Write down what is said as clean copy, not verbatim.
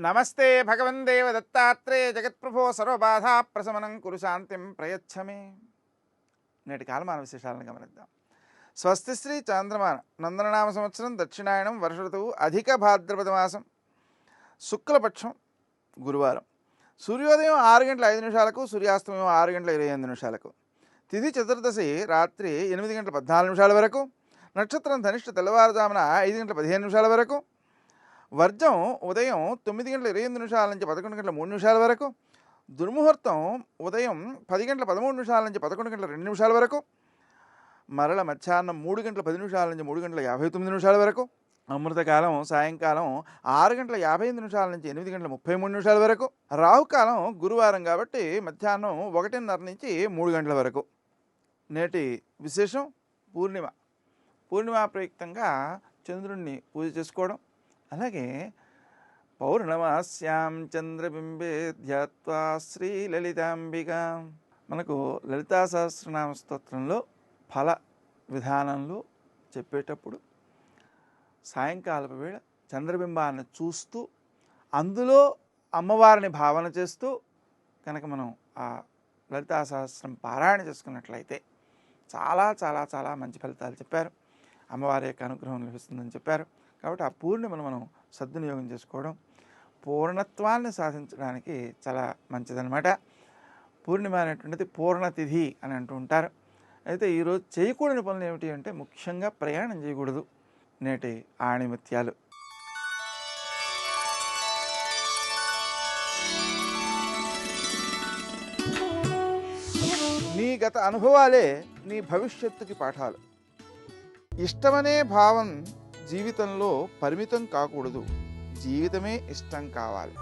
నమస్తే భగవన్ దేవ దత్తాత్రేయ జగత్ప్రభో సర్వబాధా ప్రశమనం కురు శాంతిం ప్రయచ్చమే. నేటి కాలమాన విశేషాలను గమనిద్దాం. స్వస్తి శ్రీ చాంద్రమాన నందననామ సంవత్సరం దక్షిణాయనం వర్ష ఋతువు అధిక భాద్రపద మాసం శుక్లపక్షం గురువారం. సూర్యోదయం 6:05 సూర్యాస్తమయం 6:28 తిథి చతుర్దశి రాత్రి 8:14 వరకు. నక్షత్రం ధనిష్ట తెల్లవారుజామున 5:15 వరకు. వర్జం ఉదయం 9:28 నుంచి 11:03 వరకు. దుర్ముహూర్తం ఉదయం 10:13 నుంచి 11:02 వరకు. మరల మధ్యాహ్నం 3:10 నుంచి 3:59 వరకు. అమృతకాలం సాయంకాలం 6:55 నుంచి 8:33 వరకు. రాహుకాలం గురువారం కాబట్టి మధ్యాహ్నం 1:30 నుంచి 3 గంటల వరకు. నేటి విశేషం పూర్ణిమ. పూర్ణిమ ప్రయుక్తంగా చంద్రుణ్ణి పూజ చేసుకోవడం, అలాగే పౌర్ణమాస్యాం చంద్రబింబే ధ్యాత్వా శ్రీ లలితాంబిక. మనకు లలితా సహస్రనామ స్తోత్రంలో ఫల విధానంలో చెప్పేటప్పుడు సాయంకాలపు వేళ చంద్రబింబాన్ని చూస్తూ అందులో అమ్మవారిని భావన చేస్తూ కనుక మనం ఆ లలితా సహస్రం పారాయణ చేసుకున్నట్లయితే చాలా చాలా చాలా మంచి ఫలితాలు చెప్పారు. అమ్మవారి యొక్క అనుగ్రహం లభిస్తుందని చెప్పారు. కాబట్టి ఆ పూర్ణిమను మనం సద్వినియోగం చేసుకోవడం పూర్ణత్వాన్ని సాధించడానికి చాలా మంచిదన్నమాట. పూర్ణిమ అనేటువంటిది పూర్ణతిథి అని అంటూ ఉంటారు. అయితే ఈరోజు చేయకూడని పనులు ఏమిటి అంటే ముఖ్యంగా ప్రయాణం చేయకూడదు. నేటి ఆణిముత్యాలు. నీ గత అనుభవాలే నీ భవిష్యత్తుకి పాఠాలు. ఇష్టమనే భావం జీవితంలో పరిమితం కాకూడదు, జీవితమే ఇష్టం కావాలి.